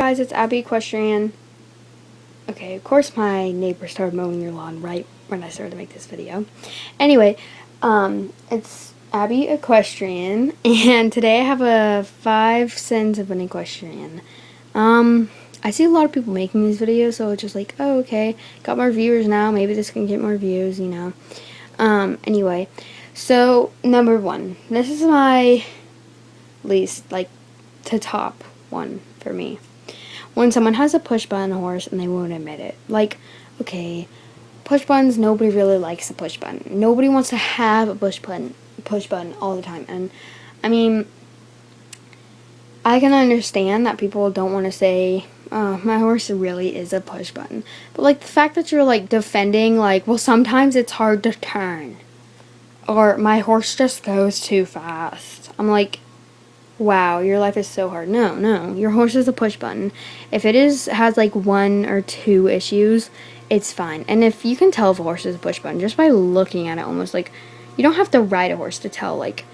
guys, it's Abby Equestrian. Okay, of course my neighbor started mowing your lawn right when I started to make this video. Anyway, it's Abby Equestrian, and today I have a 5 sins of an equestrian. I see a lot of people making these videos, so it's just like, oh, okay, got more viewers now, maybe this can get more views, you know. Anyway, so number 1, this is my least, like, to top one for me. When someone has a push button horse and they won't admit it. Like, okay, push buttons, nobody really likes a push button. Nobody wants to have a push button all the time. And I mean, I can understand that people don't want to say, oh, my horse really is a push button. But like the fact that you're like defending, like, well, sometimes it's hard to turn, or my horse just goes too fast. I'm like, wow, your life is so hard. No, your horse is a push button. If it has like 1 or 2 issues, it's fine. And if you can tell if a horse is a push button just by looking at it, almost like, you don't have to ride a horse to tell, like,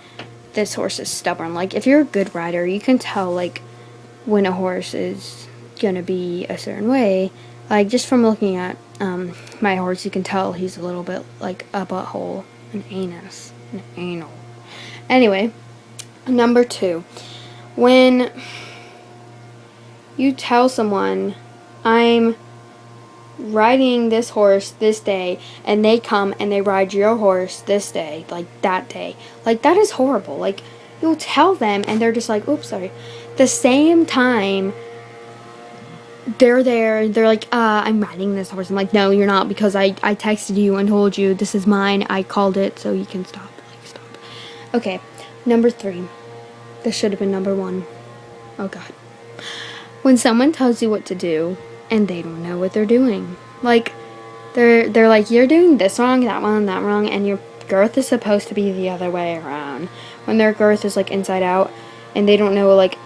this horse is stubborn. Like, if you're a good rider, you can tell, like, when a horse is gonna be a certain way. Like, just from looking at my horse, you can tell he's a little bit like a butthole, an anal. Anyway, number 2, when you tell someone, I'm riding this horse this day, and they come and they ride your horse this day, like that day, like that is horrible. Like, you'll tell them and they're just like, oops, sorry. The same time they're there, they're like, I'm riding this horse. I'm like, no, you're not, because I texted you and told you this is mine. I called it, so you can stop. Like, stop. Okay, number 3. This should have been number 1. Oh God. When someone tells you what to do and they don't know what they're doing. Like, they're like, you're doing this wrong, that wrong, and your girth is supposed to be the other way around. When their girth is like inside out and they don't know, like,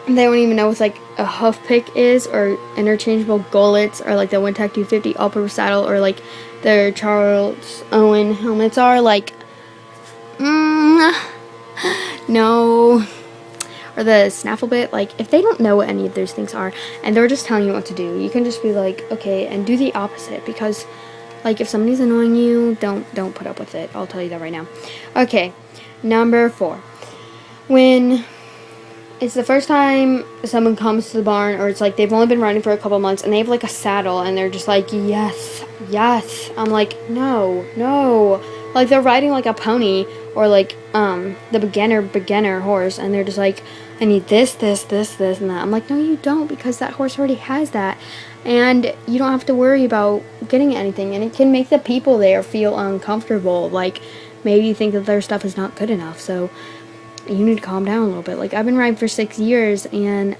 they don't even know what like a hoof pick is, or interchangeable gullets, or like the Wintec 250 all-purpose saddle, or like their Charles Owen helmets are. Like, no. Or the snaffle bit. Like, if they don't know what any of those things are and they're just telling you what to do, you can just be like, okay, and do the opposite. Because, like, if somebody's annoying you, don't put up with it. I'll tell you that right now. Okay, number 4. When it's the first time someone comes to the barn, or it's like they've only been riding for a couple months and they have like a saddle and they're just like, yes. I'm like, no. Like, they're riding like a pony, or like the beginner horse, and they're just like, I need this, and that. I'm like, no, you don't, because that horse already has that, and you don't have to worry about getting anything, and it can make the people there feel uncomfortable. Like, maybe you think that their stuff is not good enough, so you need to calm down a little bit. Like, I've been riding for 6 years, and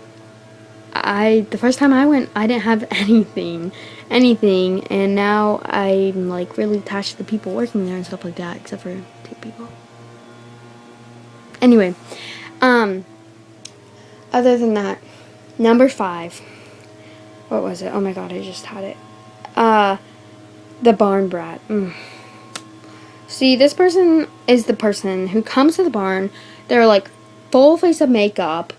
the first time I went, I didn't have anything, and now I'm like really attached to the people working there and stuff like that, except for 2 people. Anyway, other than that, number 5, what was it? Oh my God, I just had it. The barn brat. See, this person is the person who comes to the barn, they're like full face of makeup,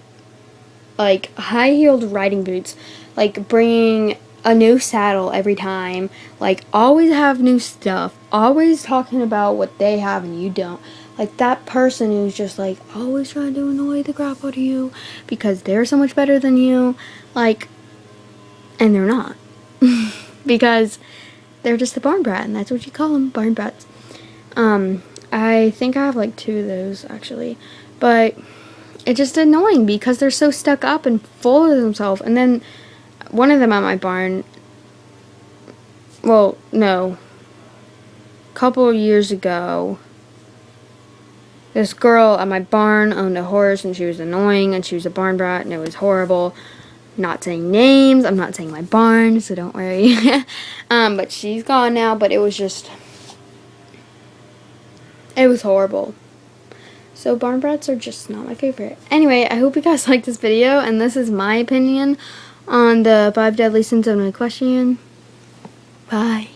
like high-heeled riding boots, like bringing a new saddle every time, like always have new stuff, always talking about what they have and you don't. Like, that person who's just like always trying to annoy the crap out of you because they're so much better than you, like, and they're not. Because they're just a barn brat, and that's what you call them, barn brats. I think I have like 2 of those actually, but it's just annoying because they're so stuck up and full of themselves. And then one of them at my barn, well, no, a couple of years ago, this girl at my barn owned a horse, and she was annoying, and she was a barn brat, and it was horrible. Not saying names, I'm not saying my barn, so don't worry. But she's gone now, but it was horrible. So barn brats are just not my favorite. Anyway, I hope you guys liked this video, and this is my opinion on the 5 deadly sins of an equestrian. Bye.